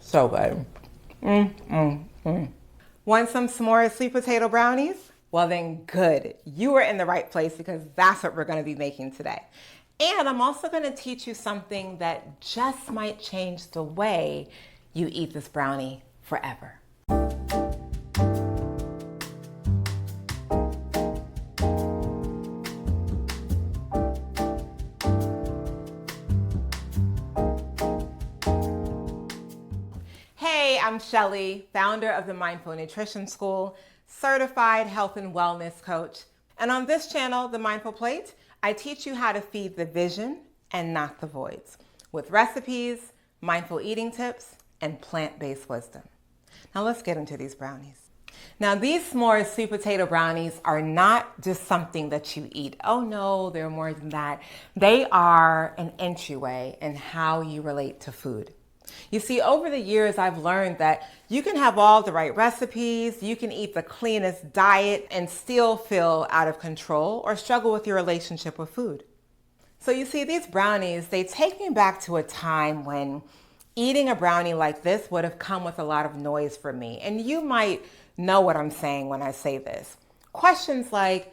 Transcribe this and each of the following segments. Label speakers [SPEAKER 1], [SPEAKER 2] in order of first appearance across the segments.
[SPEAKER 1] So good. Want some s'mores sweet potato brownies? Well then good. You are in the right place because that's what we're going to be making today. And I'm also going to teach you something that just might change the way you eat this brownie forever. Hey, I'm Shelly, founder of the Mindful Nutrition School, certified health and wellness coach. And on this channel, The Mindful Plate, I teach you how to feed the vision and not the voids with recipes, mindful eating tips, and plant-based wisdom. Now let's get into these brownies. Now these s'mores sweet potato brownies are not just something that you eat. Oh no, they're more than that. They are an entryway in how you relate to food. You see, over the years, I've learned that you can have all the right recipes, you can eat the cleanest diet and still feel out of control or struggle with your relationship with food. So you see, these brownies, they take me back to a time when eating a brownie like this would have come with a lot of noise for me. And you might know what I'm saying when I say this. Questions like,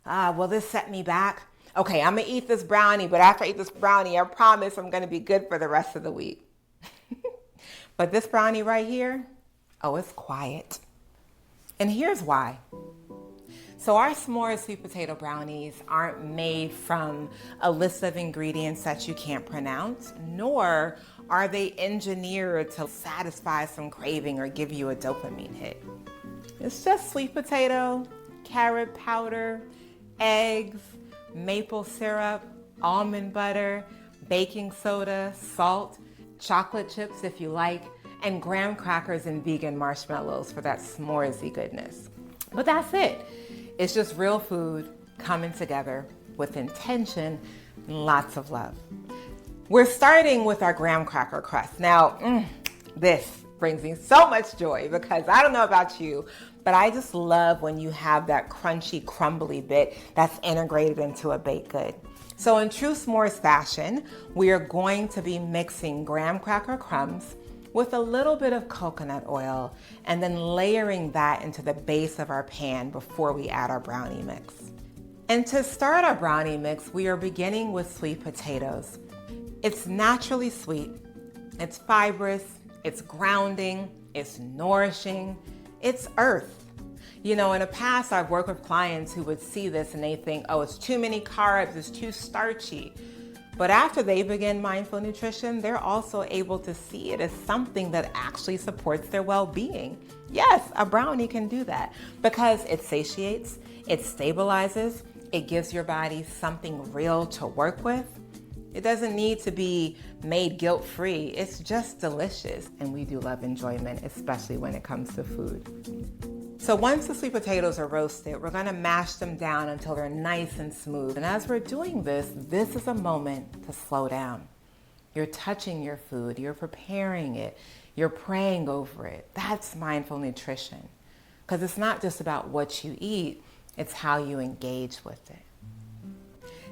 [SPEAKER 1] will this set me back? Okay, I'm gonna eat this brownie, but after I eat this brownie, I promise I'm gonna be good for the rest of the week. But this brownie right here, oh, it's quiet. And here's why. So our s'mores sweet potato brownies aren't made from a list of ingredients that you can't pronounce, nor are they engineered to satisfy some craving or give you a dopamine hit. It's just sweet potato, carob powder, eggs, maple syrup, almond butter, baking soda, salt, chocolate chips if you like, and graham crackers and vegan marshmallows for that s'moresy goodness. But that's it. It's just real food coming together with intention and lots of love. We're starting with our graham cracker crust. Now, this brings me so much joy because I don't know about you, but I just love when you have that crunchy, crumbly bit that's integrated into a baked good. So in true s'mores fashion, we are going to be mixing graham cracker crumbs with a little bit of coconut oil and then layering that into the base of our pan before we add our brownie mix. And to start our brownie mix, we are beginning with sweet potatoes. It's naturally sweet, it's fibrous, it's grounding, it's nourishing, it's earth. You know, in the past, I've worked with clients who would see this and they think, oh, it's too many carbs, it's too starchy. But after they begin mindful nutrition, they're also able to see it as something that actually supports their well-being. Yes, a brownie can do that because it satiates, it stabilizes, it gives your body something real to work with. It doesn't need to be made guilt-free. It's just delicious. And we do love enjoyment, especially when it comes to food. So once the sweet potatoes are roasted, we're gonna mash them down until they're nice and smooth. And as we're doing this, this is a moment to slow down. You're touching your food, you're preparing it, you're praying over it. That's mindful nutrition. Because it's not just about what you eat, it's how you engage with it.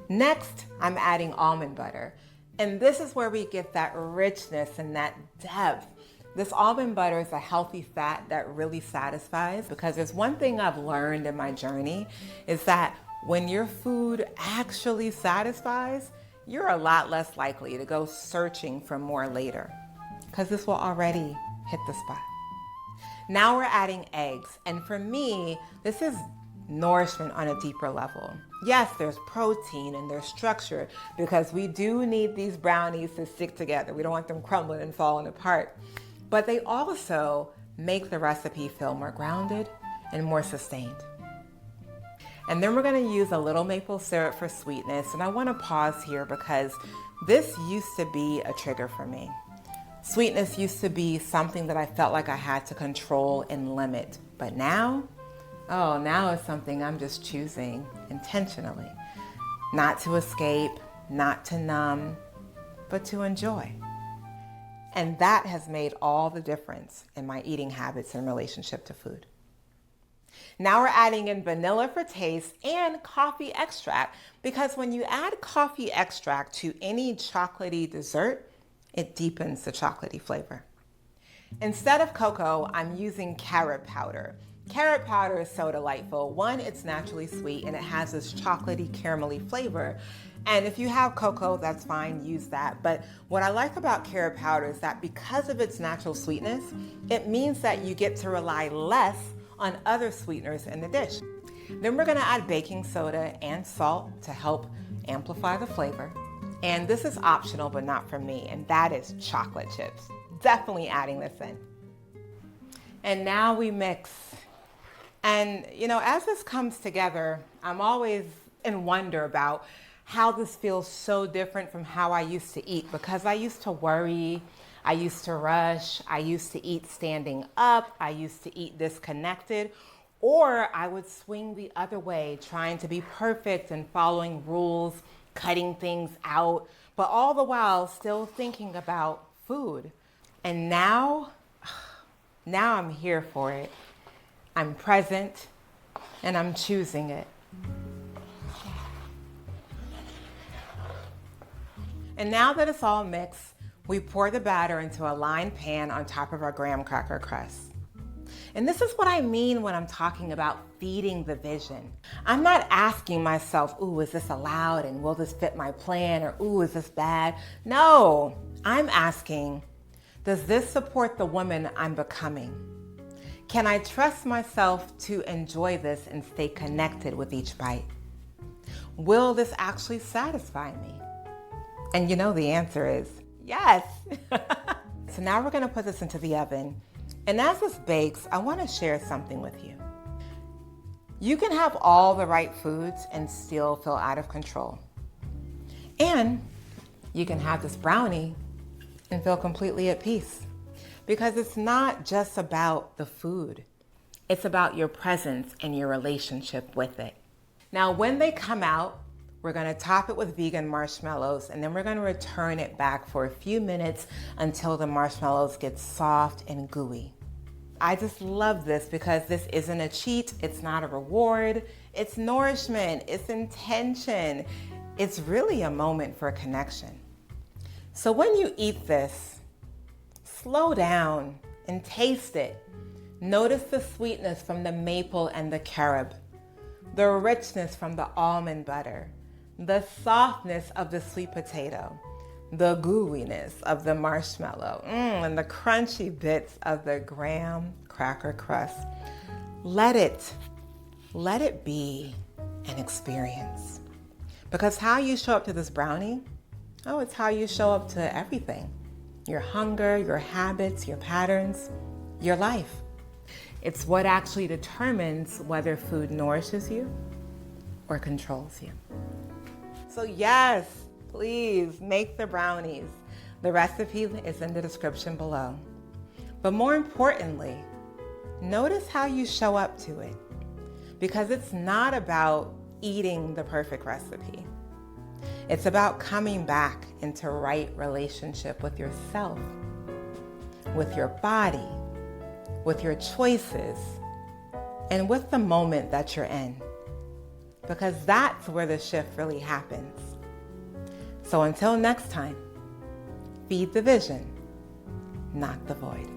[SPEAKER 1] Next, I'm adding almond butter. And this is where we get that richness and that depth. This almond butter is a healthy fat that really satisfies because there's one thing I've learned in my journey is that when your food actually satisfies, you're a lot less likely to go searching for more later because this will already hit the spot. Now we're adding eggs. And for me, this is nourishment on a deeper level. Yes, there's protein and there's structure because we do need these brownies to stick together. We don't want them crumbling and falling apart. But they also make the recipe feel more grounded and more sustained. And then we're gonna use a little maple syrup for sweetness. And I wanna pause here because this used to be a trigger for me. Sweetness used to be something that I felt like I had to control and limit. But now, now it's something I'm just choosing intentionally. Not to escape, not to numb, but to enjoy. And that has made all the difference in my eating habits in relationship to food. Now we're adding in vanilla for taste and coffee extract because when you add coffee extract to any chocolatey dessert, it deepens the chocolatey flavor. Instead of cocoa, I'm using carob powder. Carob powder is so delightful. One, it's naturally sweet and it has this chocolatey, caramelly flavor. And if you have cocoa, that's fine, use that. But what I like about carob powder is that because of its natural sweetness, it means that you get to rely less on other sweeteners in the dish. Then we're gonna add baking soda and salt to help amplify the flavor. And this is optional, but not for me, and that is chocolate chips. Definitely adding this in. And now we mix. And as this comes together, I'm always in wonder about how this feels so different from how I used to eat, because I used to worry, I used to rush, I used to eat standing up, I used to eat disconnected, or I would swing the other way, trying to be perfect and following rules, cutting things out, but all the while still thinking about food. And now I'm here for it. I'm present and I'm choosing it. And now that it's all mixed, we pour the batter into a lined pan on top of our graham cracker crust. And this is what I mean when I'm talking about feeding the vision. I'm not asking myself, ooh, is this allowed and will this fit my plan? Or ooh, is this bad? No, I'm asking, does this support the woman I'm becoming? Can I trust myself to enjoy this and stay connected with each bite? Will this actually satisfy me? And the answer is yes. So now we're gonna put this into the oven. And as this bakes, I wanna share something with you. You can have all the right foods and still feel out of control. And you can have this brownie and feel completely at peace. Because it's not just about the food. It's about your presence and your relationship with it. Now, when they come out, we're gonna top it with vegan marshmallows, and then we're gonna return it back for a few minutes until the marshmallows get soft and gooey. I just love this because this isn't a cheat, it's not a reward, it's nourishment, it's intention. It's really a moment for connection. So when you eat this, slow down and taste it. Notice the sweetness from the maple and the carob, the richness from the almond butter, the softness of the sweet potato, the gooiness of the marshmallow, and the crunchy bits of the graham cracker crust. Let it be an experience. Because how you show up to this brownie, it's how you show up to everything. Your hunger, your habits, your patterns, your life. It's what actually determines whether food nourishes you or controls you. So yes, please make the brownies. The recipe is in the description below. But more importantly, notice how you show up to it. Because it's not about eating the perfect recipe. It's about coming back into right relationship with yourself, with your body, with your choices, and with the moment that you're in. Because that's where the shift really happens. So until next time, feed the vision, not the void.